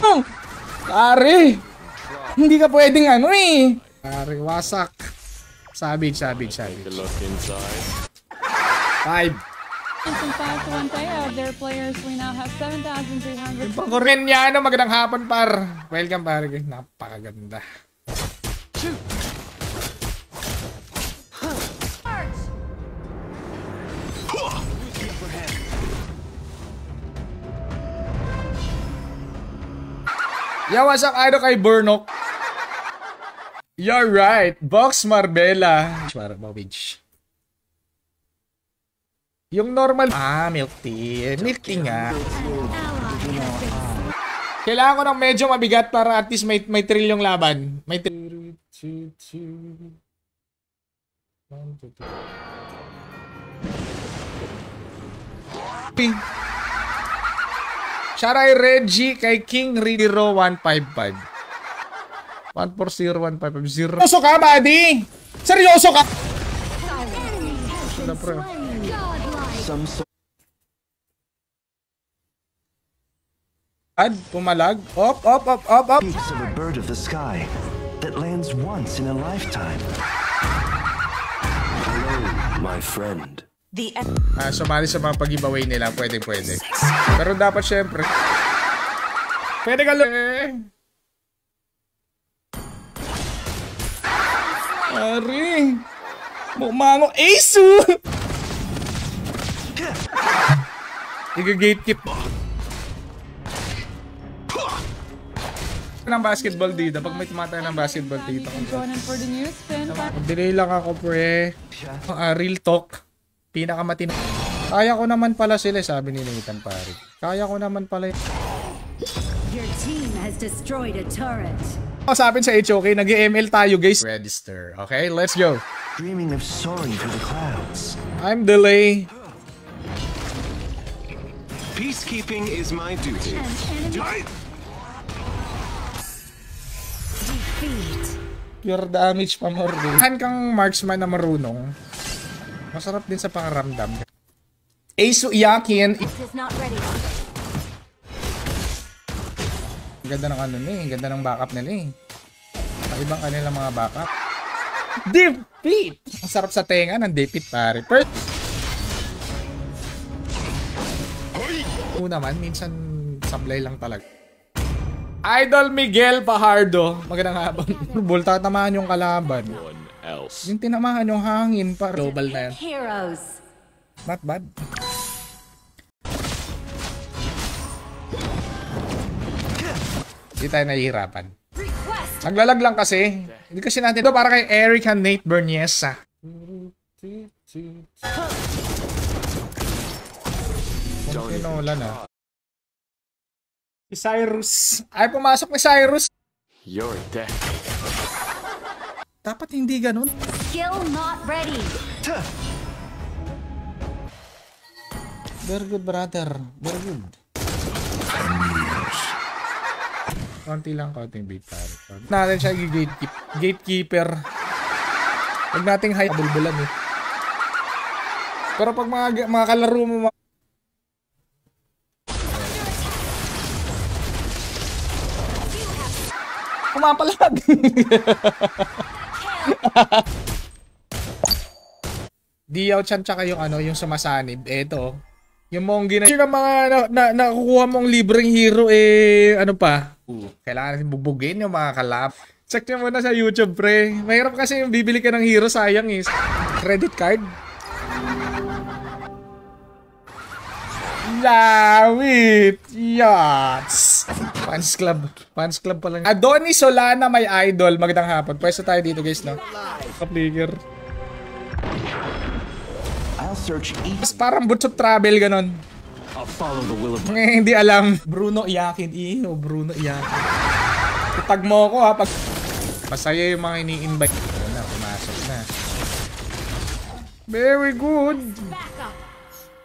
Oh, pare. Hindi ka pwedeng ano eh. Pare, wasak. Savage. 5. In fact, one day of their players, we now have 7,300. Pangkorenyano, magandang hapon par. Welcome pare. Napakaganda. Yo, what's up, idol kay Burnok? You're right. Box Marbella. Marbage. Yung normal. Milk tea. Milk tea nga. Kailangan ko ng medyo mabigat para at least may thrill yung laban. May thrill. Sharay Reggie kay King Ridiro 155. 140155. Seryoso ka, buddy? Seryoso ka? Pumalag. Up. Piece of a bird of the sky that lands once in a lifetime. Hello, my friend. Sumali sa mga pag-giveaway nila, pwede. Pero dapat syempre. Pwede ka lang. Ari. Mumango. Asu! Iga-gatekeep. Ng basketball dito. Pag may tumatay ng basketball dito. Delay lang ako, pre. Real talk. Pinakamatino. Kaya ko naman pala sila, sabi ni Nathan pare. Kaya ko naman pala. Your team has destroyed a turret. Sabi sa HOK, nag-ML tayo, guys. Register. Okay, let's go. Dreaming of soaring through the clouds. I'm delay. Peacekeeping is my duty. Defeat. Pure damage pa more. Han kang marksman na marunong. Masarap din sa pangaramdam. Asu Yakin. Ganda ng ano ni, ganda ng backup nila eh. Ibang kanila mga backup. Defeat! Ang sarap sa tenga ng defeat pare. Naman, minsan sablay lang talaga. Idol Miguel Pajardo. Magandang habang. Bulta tamahan yung kalaban. Yung tinamahan yung hangin pa. Global na yan. Heroes. Not bad. Hindi tayo nahihirapan. Naglalag lang kasi. Hindi kasi natin ito para kay Eric and Nate Berniesa. Pinola na. Si Cyrus. Ay, pumasok ni Cyrus. You're dead. Dapat hindi ganun. Skill not ready. Very good, brother. Very good. Konti lang, konting bait pare. Natin siya gatekeeper. Huwag nating high bulbulan eh. Pero pag mga kalaro mo pumapalag. Diyaw Chan tsaka yung ano, yung sumasanib. Eto. Yung Monggi na yung mga nakukuha mong libreng hero ano pa. Kailangan natin bubugin yung mga kalap. Check nyo muna sa YouTube, pre. Mahirap kasi yung bibili ka ng hero, sayang is. Credit card. Lawit. Yachts. Fans club pa lang. Adonis Solana, may idol. Magandang hapon. Pwesto tayo dito, guys, no? Kapligger. Mas parang Boots of Travel, ganon. Hindi alam. Bruno Yakin. Bruno Yakin. Tag mo ako ha. Pag masaya yung mga ini-invite. Na, pumasok na. Very good.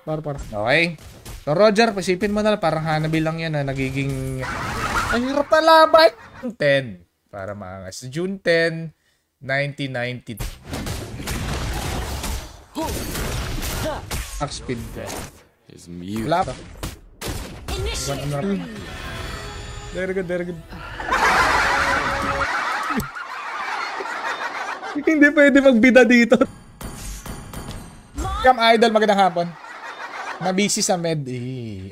Okay. So Roger, pasipin mo na. Parang Hanabi lang yan na nagiging... Ang hirap na laban. 10. Para maangas. June 10, 1990. Speed. Is mute. Wala pa. Very good, very good. Hindi pwede magbida dito. Cam Idol, magandang hapon. Nabisi sa med.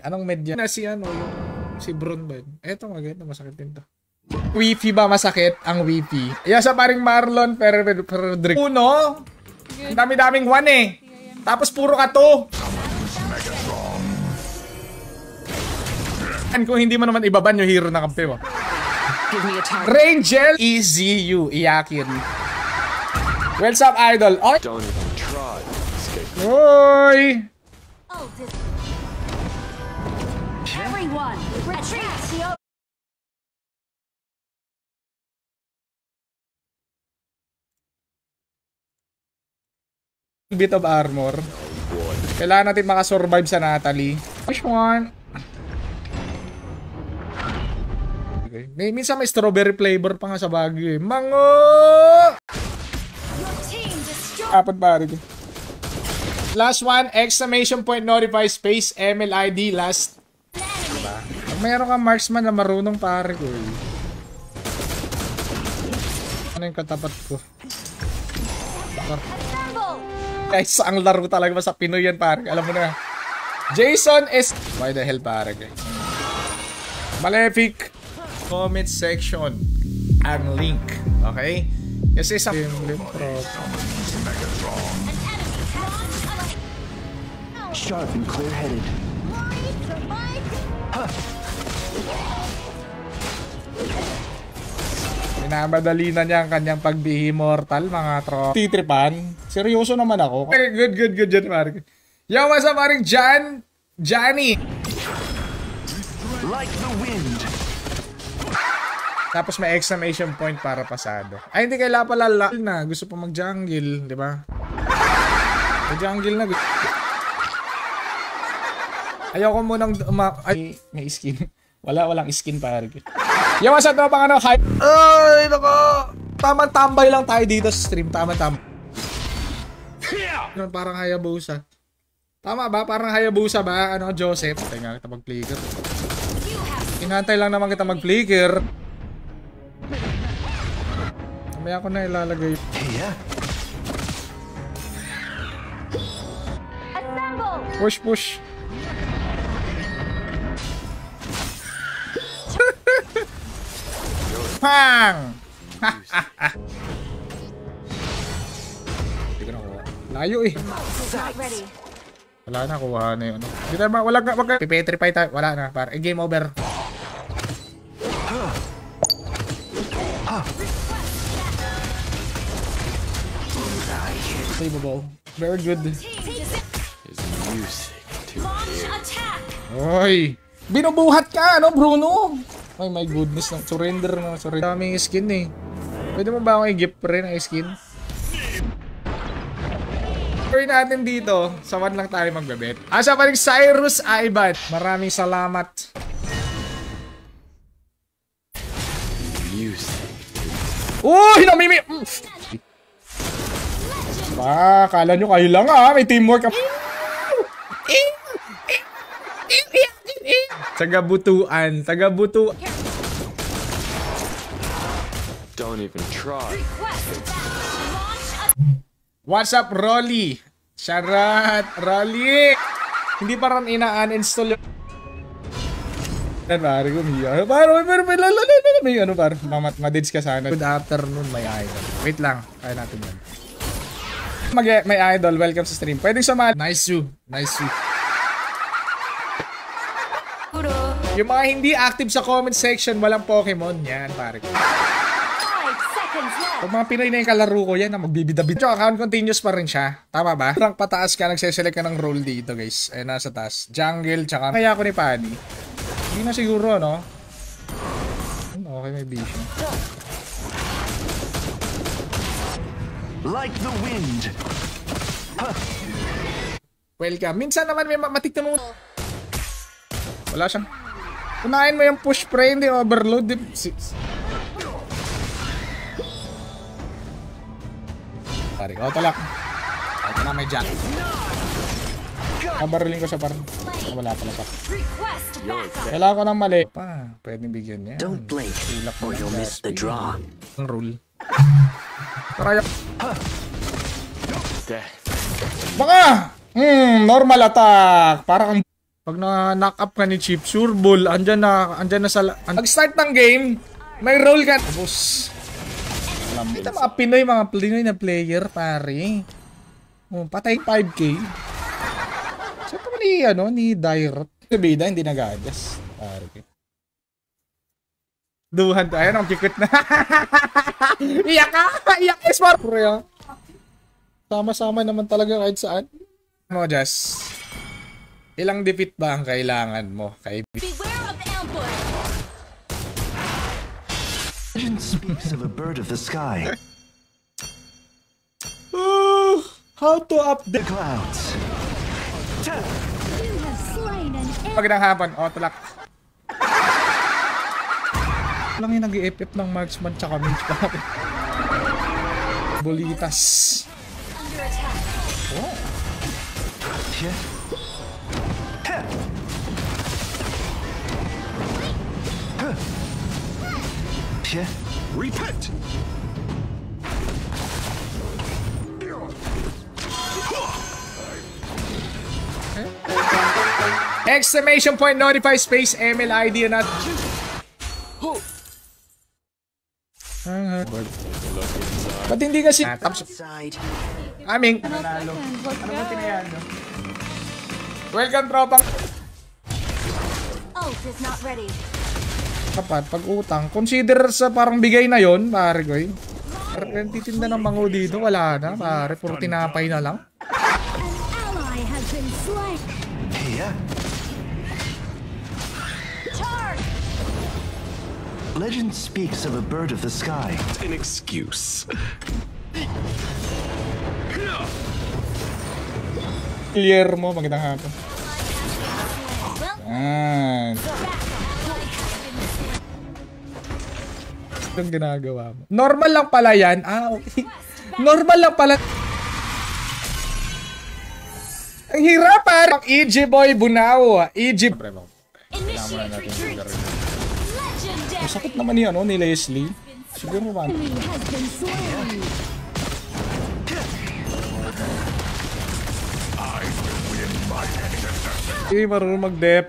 Anong med yan? Si ano, yung si Bron ba yun? Eto, maganda, masakit din to. Wi-Fi ba masakit? Ang Wi-Fi. Iya sa paring Marlon, pero Uno. Ang dami-daming one eh. Tapos puro ka to. Kung hindi mo naman ibaban yung hero na kampi mo. Rangel, easy you, iyakin. What's up, Idol? Oy! Don't even try to escape. Oy! Everyone, retreat! Bit of armor. Kailangan natin makasurvive sa Natalie. Push one. Okay. Minsan may strawberry flavor pa nga sa Baguio eh. Mango! Apat pare ko. Last one, exclamation point notify space MLID last. Diba? Pag mayroon kang marksman na marunong pare ko eh. Ano yung katapat ko? Guys, ang laro talaga sa Pinoy yan pare. Alam mo na. Jason is... Why the hell pare ko? Malefic. Comment section ang link. Okay? Kasi sa... Sharp and clear-headed. Minamadali na niya ang kanyang pagbihi mortal, mga tro. Titripan. Seryoso naman ako. Good dyan, pare. Yo, what's up, paring Jan? Johnny. Like the wind. Tapos may exclamation point para pasado. Ay, hindi kailangan pala na. Gusto pa mag-jungle, di ba? Mag-jungle na. Ayoko munang ay, may skin. Walang skin pare. Yungasa na pang ano, hype. Ay, nako. Tamang tambay lang tayo dito sa stream. Tamang tambay. Parang Hayabusa. Tama ba? Parang Hayabusa ba? Ano, Joseph? Teka, kita mag-flicker. Inantay lang naman kita mag-flicker. Mamaya ko na ilalagay. Yeah. Push. Pang! Hindi ko nakuha. Layo eh. Wala na, kuha na yun. Hindi tayo ba? Wag ka. Pipetrify tayo. Wala na. Para. Game over. Savable. Very good. Oy! Binubuhat ka, ano, Bruno? Ay, my goodness. Surrender na. Surrender. Daming skin eh. Pwede mo ba akong i-gift rin ang skin? Gawin natin dito. Sa 1 lang tayo magbebet. Asa pa rin Cyrus Ivan. Maraming salamat. Uy! Namimi! Kala nyo kayo lang ah. May teamwork. Tagabutuan. Don't even try. What's up, Rolly? Sharat, Rolly! Hindi pa rin ina-uninstall yung... Yan, pare, gumiya. May ano, pare, madids ka sana. Good afternoon, my idol. Wait lang, kaya natin yan. My idol, welcome sa stream. Pwedeng sumali. Nice you. Yung mga hindi active sa comment section, walang Pokemon. Yan, pare. Pag mga Pinoy na yung kalaro ko, yan na magbibidabid. Account continuous pa rin siya. Tama ba? Rank pataas ka, nagseselect ka ng role dito, guys. Eh, nasa taas. Jungle, tsaka kaya ko ni Paddy. Hindi na siguro, no? Okay, may vision. Like the wind. Welcome. Minsan naman may matiktan mo. Wala siyang. Unahin mo yung push pre, hindi overload. Pare, auto lock. Auto na may jack. Kabarilin ko siya par. Wala pala pa. Kailangan ko ng mali. Pwedeng bigyan niya. Don't blink, or you'll miss the draw. Ang rule. Tara. Baka! Normal attack. Parang pag na-knock up ka ni Chip, sure ball. Andyan na sa... Pag-start ng game, may roll ka. Tapos... Ito mga Pinoy na player, pare. Patay 5K. So ito ni Dairot. Bida, hindi nag-adjust. Pare. Duhan to. Ayan, ang kikit na. Iyak ka! Iyak ka, smart! Sama-sama naman talaga kahit saan. Mo, Jess. Ilang defeat ba ang kailangan mo, kaibigan? Beware of ambush. Legend speaks of a bird of the sky. How to update The clouds. You have slain an enemy. Magandang hapon. Tulak. Lang yung nag-i-FF ng marksman tsaka mage pa. Bolitas. Under attack. Yeah. Yeah. Repent! Exclamation point, notify space, ML ID na. Ba't hindi kasi Side. aming Seconds, let's go. welcome tropang Ult is not ready. kapat pag utang consider sa parang bigay na yon pare ko eh. Titinda ng mango dito wala na pare puro tinapay na lang. An ally has been slain. Yeah. Charge! Legend speaks of a bird of the sky. An excuse. Clear mo magandang hapon. Yan. Anong ginagawa mo? Normal lang pala yan. Okay. Normal lang pala. Ang hirap parang EG Boy Bunao. EG. Initiate retreat. Legendary. Masakit naman ni Leslie. Siguro man. Enemy has been slain. Hindi marunong mag-dep.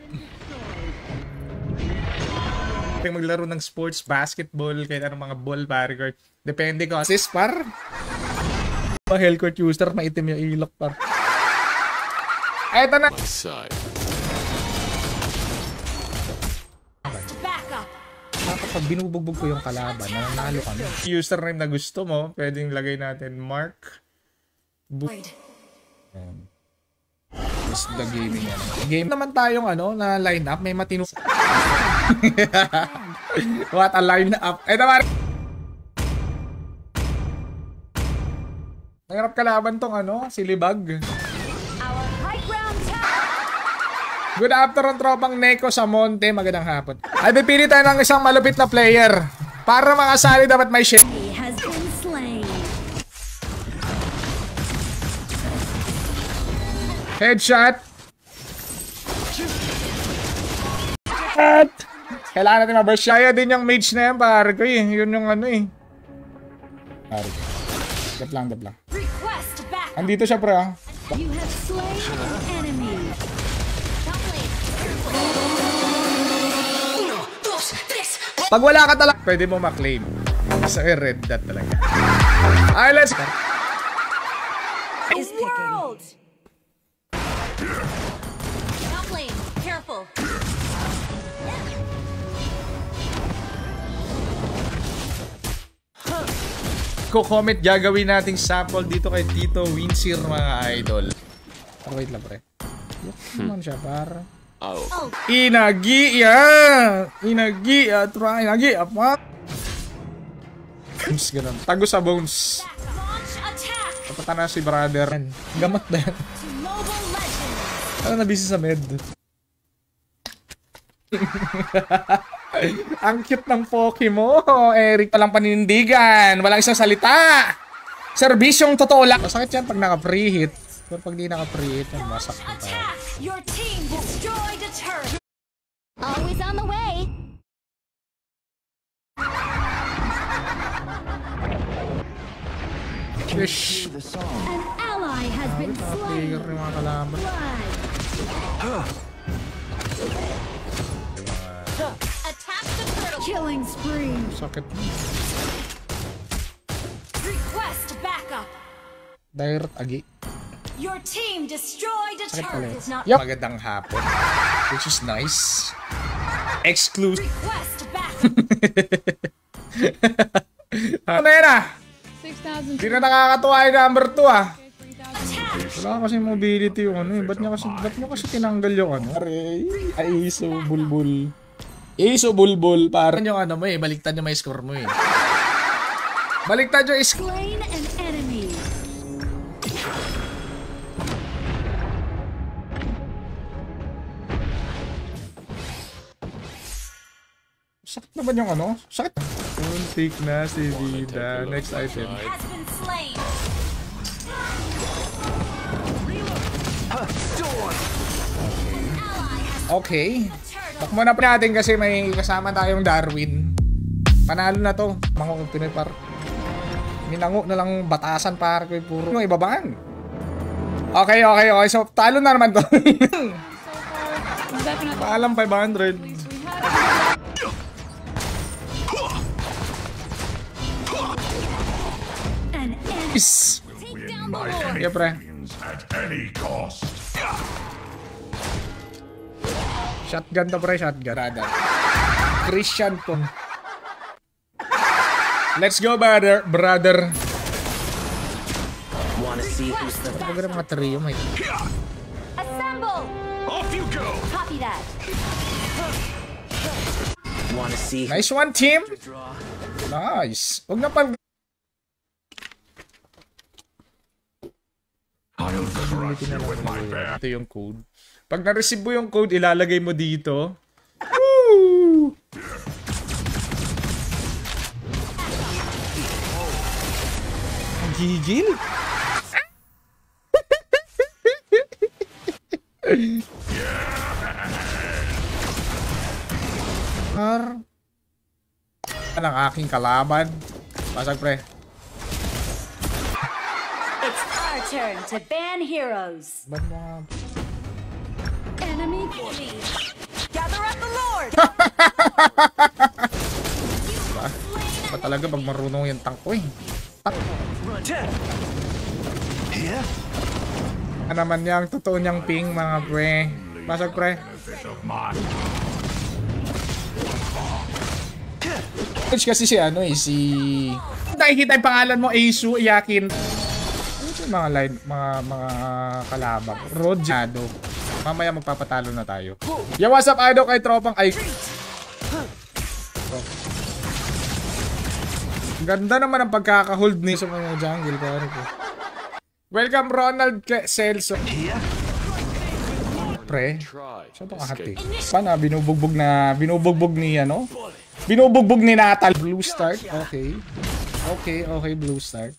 Kaya maglaro ng sports, basketball, kahit anong mga ball, pare. Depende ko. Assist par. Hellcourt user, maitim yung ilok par. Eto na. Side. Back up. Kapag binubugbog ko yung kalaban, nanalo kami. Username na gusto mo, pwedeng lagay natin Mark. Just the gaming yan. Game naman tayong na line up, may matino. What a line up. Eto pare. Nangarap kalaban tong si Libag. Our high ground tower. Good afternoon, tropang Neko sa Monte. Magandang hapon. Ay, pipili tayo ng isang malupit na player. Para makasali, dapat may shit. He has been slain. Headshot. Kailangan natin ma-burst. Kaya din yung mage na yan, pare ko eh. Yun yung Pare ko. Dap lang. Request back. Andito siya, pre You have slain an enemy. Pag wala ka talaga, pwede mo ma-claim. Sa red dot talaga. Ay, let's go. World. Top lane. Careful. Comment gagawin nating sample dito kay Tito Winsir, mga idol. Wait lang, pre. Naman siya, para. Oh. Inagi, apa? Bones, ganun. Tago sa bones. Launch attack. Tapata na si brother. Gamat na yan. Mobile legend. Ano na busy sa med? Ang cute ng Poke mo, Eric. Walang paninindigan. Walang isang salita. Serbisyong totoo lang. Masakit yan pag naka-free hit. Pero pag di naka-create, masak na tayo. Attack! Your team destroyed a turret. Always on the way. Fish! The song. An ally has been slain. Trigger yung mga kalaban. Blood. Attack the turtle. Killing spree. Sakit. Request backup. Direct agi. Your team destroyed a Sakit pala. turret. Is not Yup. Magandang hapon. Which is nice. Exclusive. request backup. Ano na yun ah? 6,000. Hindi na nakakatuwa yung number 2 ah. Attack. Wala kasi mobility yung ano eh. Ba't nyo kasi tinanggal yung ano? Aray, ay so bulbul. So bulbul. Parang yung ano mo eh. Baliktad yung may score mo eh. Baliktad yung score. Slain an enemy. Sakit naman yung ano? Sakit. Muntik na si Vida. Next item. Has been slain. Okay. Turtle. Takmo na pa natin kasi may kasama tayong Darwin. Panalo na to. Mga Pinoy par. Minango na lang batasan para ko puro. Yung ibabaan. Okay. So, talo na naman to. Definitely. Paalam 500. We had An enemy. Is. Take down the Lord. Yeah, pre. At any cost. Shotgun to, pre. Shotgun. Brother. Christian to. Let's go, brother. Wanna see who's the Pagkagara mga trio, may. Assemble. Off you go. Copy that. wanna see who Nice one, team. draw? Nice. Huwag na pag... I'll crush you with my bare. Ito yung code. Pag na-receive mo yung code, ilalagay mo dito. Woo! Ang gigil. Ang aking kalaban. Pasag, pre. It's our turn to ban heroes. Ba't mo nga... Enemy Gather up the Lord. Ba talaga pag marunong yung tank ko eh. Here? Ano naman yung totoo niyang ping, mga pre. Pasag, pre. Kasi si ano eh, si... Nakikita yung pangalan mo, Asu, Yakin. Ano yung mga line, mga kalabang? Rodjado. Mamaya magpapatalo na tayo. Yo, what's up, idol, kay tropang ay... Ganda naman ang pagkaka-hold ni sa mga jungle, pare ko. Welcome, Ronald Celso. Here? Pre, Try saan to to kahati? escape. Paano, binubugbog ni ano? Binubugbog ni Natal. Blue start, okay. Okay, blue start.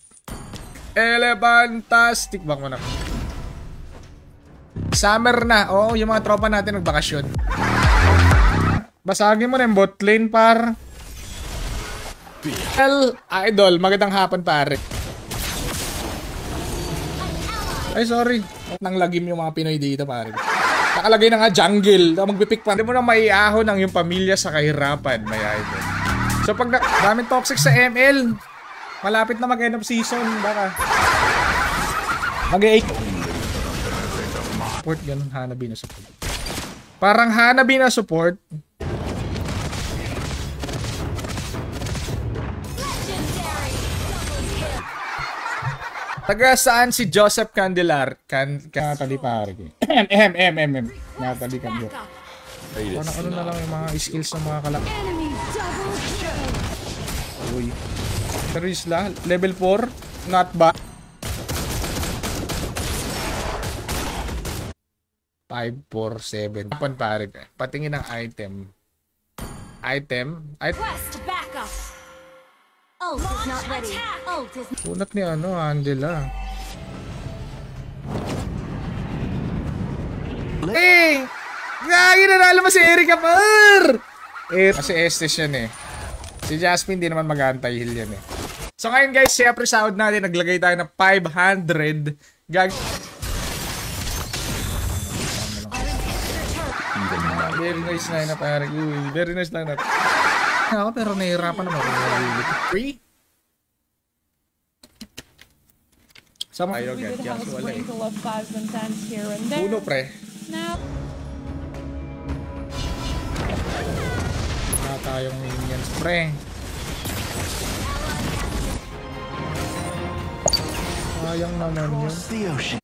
Elefantastic. Bak mo na. Summer na. Oo, yung mga tropa natin nagbakasyon. Basagin mo na yung bot lane, par. Idol, magandang hapon, pare. Ay, sorry. Nang lagim yung mga Pinoy dito, pare. Nakalagay na nga jungle. Magpipick pa. Hindi mo na maiahon ang yung pamilya sa kahirapan, may idol. So, pag daming toxic sa ML, malapit na mag-end of season. Baka mag-8 support, ganun. Hanabi na support. Parang Hanabi na support. Taga saan si Joseph Candelar? Natali pare. Natali Candelar. Ano na lang yung mga skills ng mga kalak. enemy double kill. Uy. Terisla, level 4. Not bad. 5, 4, 7. Kapan pare? Patingin ng item. Request backup. Ult is not ready. Ult is Unat ni ano, Angela. Eh! Gagi, nanalo mo si Erika par! Kasi Estes yan eh. Si Jasmine di naman mag-anti-heal yan eh. So ngayon guys, syempre sahod natin, naglagay tayo ng 500. Gagi. Very nice line up, pare. Uy, very nice line up. Ako pero nahihirapan naman. 3? Sama kayo, We did have a sprinkle of 5s and 10s here and there. Uno, pre. Now, Wala tayong minions, pre. Sayang naman yun. Across the ocean.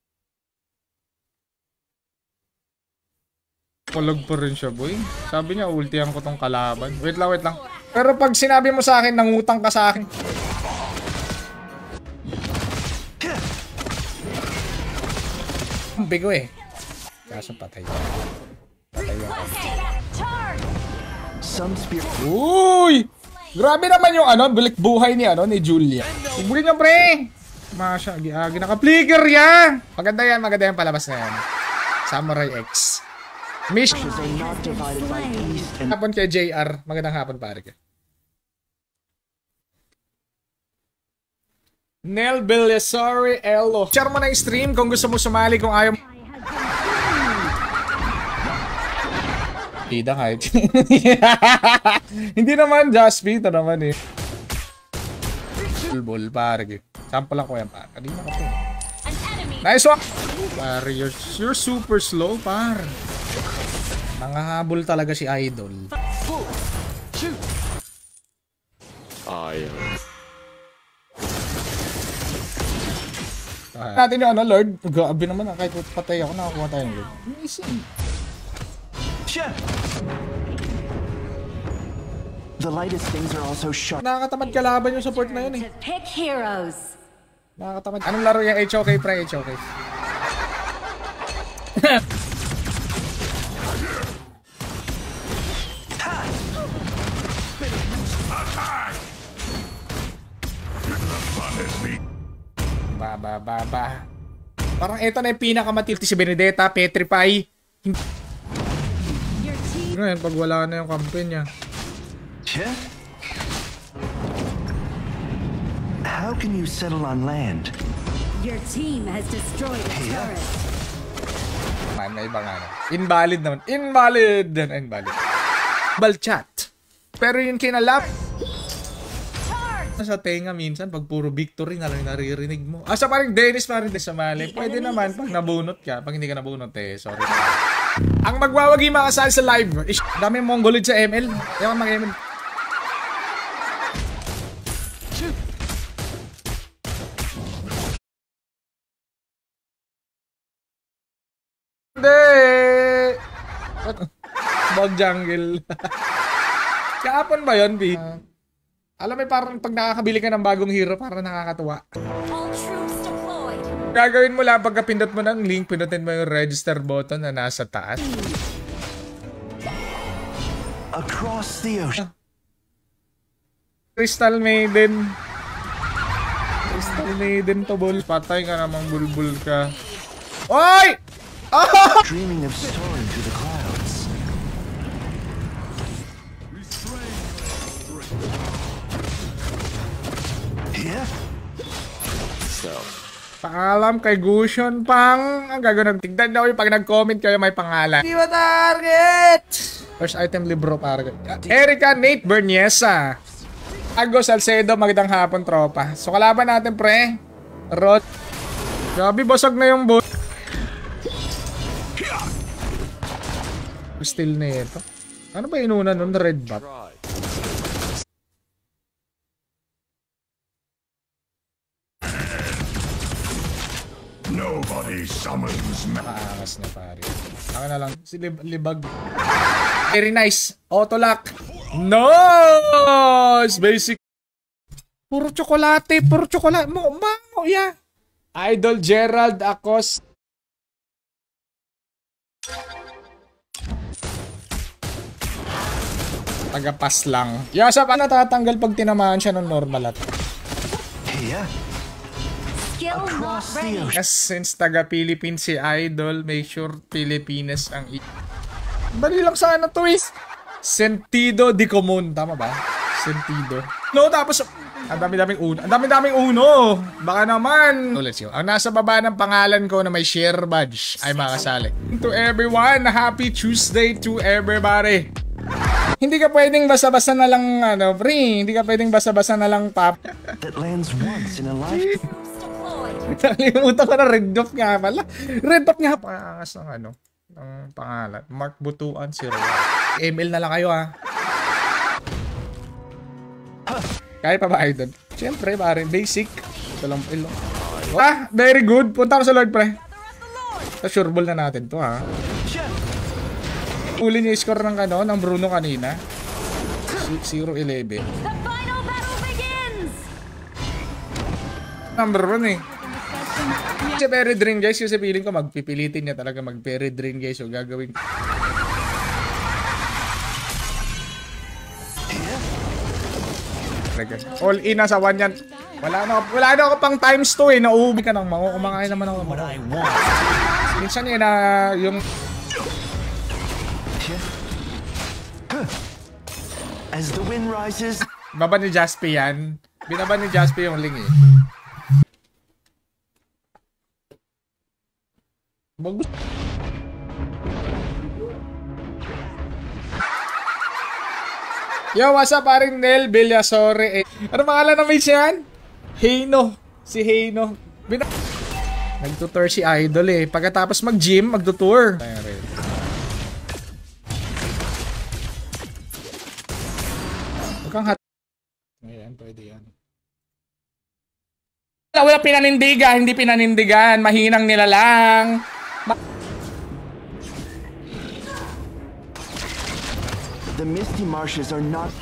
Kulag pa rin siya, boy. Sabi niya, ultihan ko tong kalaban. Wait lang, wait lang. Pero pag sinabi mo sa akin, nangutang ka sa akin. Bigo eh. Kaso patay. Patay ako. Some spirit. Uy! Grabe naman yung ano, bilik buhay ni ano ni Julia. Ibulin niyo, pre. Masya, naka-flicker yan. Maganda yan palabas na yan. Samurai X. Mission. Hapon kay JR. Magandang hapon, pare. Nel Belisari Elo. Share mo na yung stream kung gusto mo sumali, kung ayaw. Ida kahit. Hindi naman, Jaspi. Ito naman eh. Bulbul, pare. Sample lang ko yan, pare. Kanina ka po. Nice one! Pare, you're super slow, pare. Nangahabol talaga si Idol. Natin yung ano, Lord. Grabe naman, kahit patay ako, nakakuha tayo ng Lord. Amazing. The lightest things are also sharp. Nakakatamad kalaban yung support na yun eh. Pick heroes. Nakakatamad. Anong laro yung HOK, pre? HOK. Ba. Parang ito na yung pinakamatilti si Benedetta, Petrify. Ngayon, pag wala na yung campaign niya. How can you settle on land? Your team has destroyed a turret. Man, may ibang ano. Invalid naman. Invalid! Invalid. Balchat. Pero yung kinalap. Sa tenga minsan, pag puro victory na lang naririnig mo. Asa parang Dennis parang sa mali. Pwede naman pag nabunot ka. Pag hindi ka nabunot eh, sorry. Ang magwawagi makasali sa live. Dami mongolid sa ML. Ayaw ka mag-ML. Hindi! Bog jungle. Kahapon ba yun, B? Alam mo, parang pag nakakabili ka ng bagong hero, parang nakakatuwa. Gagawin mo lang, pagkapindot mo ng link, pindutin mo yung register button na nasa taas. Across the ocean. Crystal Maiden. Crystal Maiden to, bol. Patay ka namang bulbul ka. Oy! Oh! Dreaming of soaring through the clouds. Yeah? So, Paalam kay Gusion Pang. Ang gagawin, tignan daw yung pag nag-comment kayo may pangalan. Di ba target? First item libro para. Erika Nate Berniesa. Ago Salcedo, magandang hapon tropa. So kalaban natin pre. Rot. Grabe, basag na yung bot. Still na ito. Ano ba inuna nun? Red buff. Nobody summons me. Nakaangas na pare. Ako na lang. Si Libag. Very nice. Auto-lock. Nice! Basic. Puro tsokolate. Puro tsokolate. Mango, yeah. Idol Gerald Acos. Tagapas lang. Yasa pa natatanggal pag tinamaan siya ng normal at. Yeah. Still not Across the ready. ocean. Yes, since taga-Philippines si Idol, make sure Pilipinas ang Bali lang sana to is Sentido di Común. Tama ba? Sentido. No, tapos ang dami-daming uno. Ang dami-daming uno. Baka naman. So, let's go. Ang nasa baba ng pangalan ko na may share badge ay makasali. To everyone, happy Tuesday to everybody. Hindi ka pwedeng basa-basa na lang, pre. Hindi ka pwedeng basa-basa na lang, pap. That lands once in a lifetime. Nakalimutan ko na Red Dot nga pala. Red Dot nga pangangas ng ng pangalan. Mark Butuan si Roy. ML na lang kayo ha. Kaya pa ba Idol? Siyempre pare, basic. Ito lang ilong. Very good. Punta ko sa Lord pre. Sa sure ball na natin to ha. Uli niya yung score ng Bruno kanina. 0-11. The final battle begins! Number 1 eh. Si Perry Drain guys, kasi feeling ko magpipilitin niya talaga mag-Perry Drain guys. So gagawin. All in na sa 1 yan. Wala na ako pang times 2 eh. Nauubi ka ng mango. Kumakain naman ako ng mango. Minsan yun na yung... As the wind rises, Baba ni Jaspi yan. Binaba ni Jaspi yung ling eh. Yo, what's up paring Nel Villasore? Ano pangalan ng mates yan? Heino. Si Heino. Nagtutour si Idol eh. Pagkatapos mag-gym, magtutour. Huwag kang hat... Ayan, pwede yan. Wala pinanindigan, hindi pinanindigan. Mahinang nila lang. the misty marshes are not...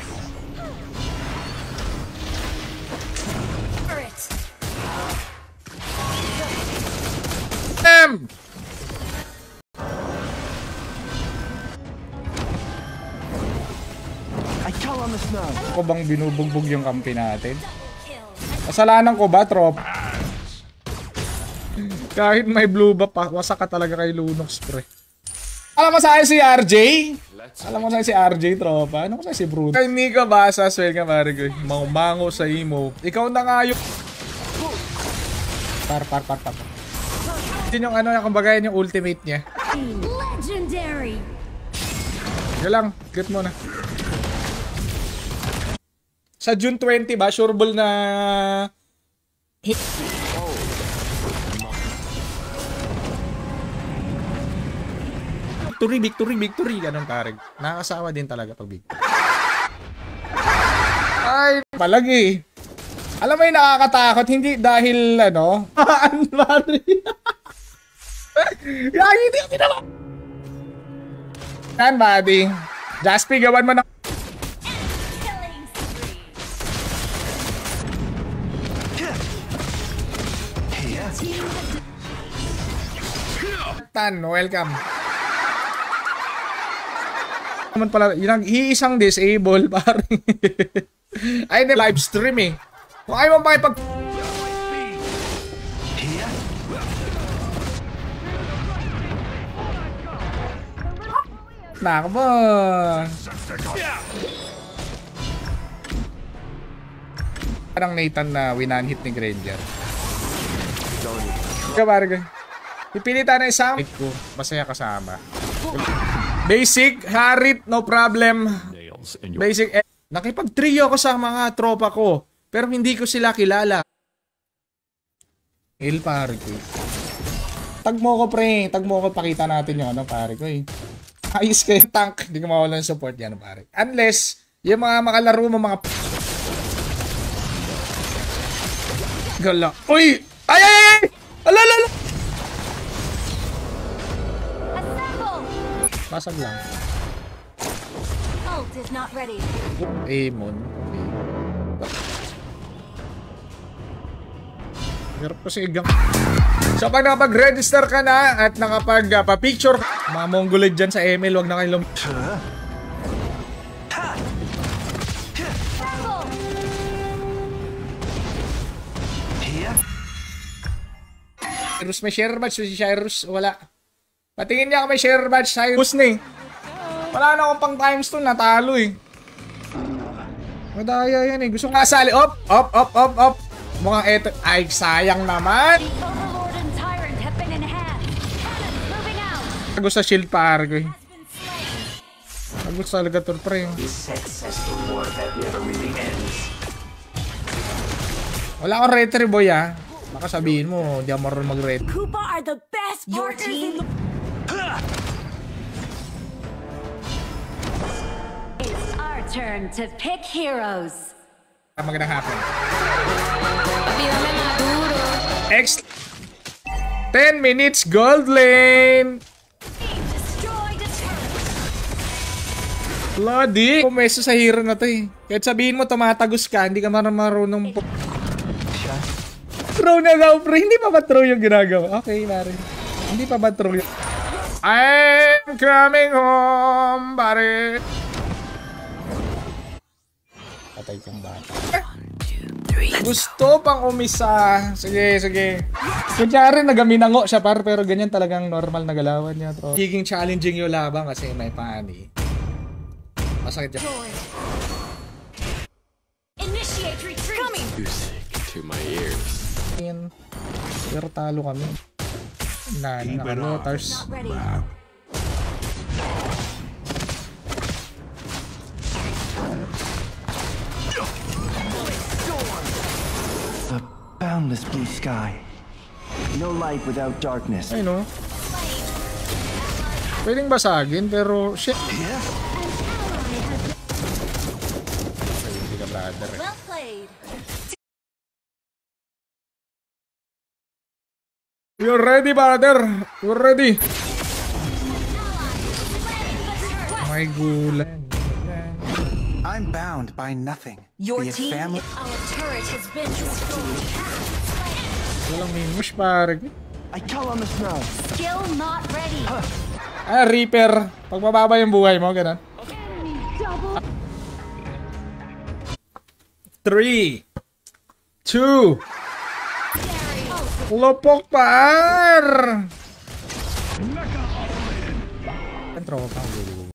I call on the snow. Ako bang binubugbog yung kampi natin? Kasalanan ko ba, trop? Kahit may blue buff pa, wasak ka talaga kay Lunox, pre. Alam mo sa'yo si RJ? Alam mo sa'yo si RJ, tropa? Ano ko sa'yo si Bruno? Kay Mika Basas, welcome, Marigoy. Mangumango sa imo. Ikaw na nga yung... Par. Yun yung ano, kumbaga yun yung ultimate niya. Legendary. Yan lang, get mo na. Sa June 20 ba, sureball na... Victory. Ganun parang. Nakakasawa din talaga pag victory. Ay, palagi. Alam mo yung nakakatakot, hindi dahil ano... hindi ko tinala. Yan, buddy. Jaspi, gawan mo na. Tan, welcome. Naman pala, yung iisang disable pare. Ay, live stream eh. Kung ayaw mo makipag... Naka ba? Parang Nathan na winan-hit ni Granger. Kabarga. Pipilitan na isang ko. Masaya kasama. Basic, Harit, no problem. Basic, nakipag-trio ako sa mga tropa ko. Pero hindi ko sila kilala. Il pare ko. Tag mo ko pre. Tag mo ko, pakita natin yung ano pare ko eh. Ayos kayo tank. Hindi ko mawalan ng support yan pare. Unless, yung mga makalaro mo mga... Gala. Uy! Ay! Alala! Pasag lang. Ult is not ready. Amon. Hirap kasi igang. So pag nakapag-register ka na at nakapag-pa-picture mga Mongolid dyan sa ML, wag na kayo Cyrus, may share badge si Cyrus. Wala. Patingin niya ako may share badge. Cyrus na eh. Wala na akong pang times 2. Natalo eh. Madaya yan eh. Gusto ko nga sali. Op! Mukhang eto. Ay, sayang naman. The Overlord and Tyrant have been enhanced. Cannons moving out. Gusto sa shield par ko eh. Has been slain. Gusto talaga to pre. Successful war that never really ends. Wala akong retry boy ah. Baka sabihin mo, di ako marunong mag-retry. Koopa are the best Your partners in team the... It's our turn to pick heroes. Magandang hapon. X 10 minutes gold lane. Team destroyed a turret. Bloody. Pumeso sa hero na to eh. Kahit sabihin mo tumatagos ka, hindi ka marunong po. Throw na daw pre. Hindi pa ba throw yung ginagawa? Okay, pare. Hindi pa ba throw yung... I'm coming home, pare. Patay kang bata. Gusto pang umisa. Sige. Kunyari nagaminango siya par, pero ganyan talagang normal na galawan niya. Higing challenging yung laban kasi may pani. Masakit yan. Initiate retreat. Coming. Music to my ears. Pero talo kami. Naka-lotars. Not ready. The boundless blue sky. No light without darkness. Ay no. Pwedeng basagin pero shit. Hindi ka brother eh. Well played. You're ready, brother. You're ready. My gulang. I'm bound by nothing. Your Be it team. family. Our turret has been destroyed. Walang minus pare. I call on the snow. Skill not ready. Ah, Reaper. Pag mababa yung buhay mo, ganun. 3, 2, lopok par! Ang tropa.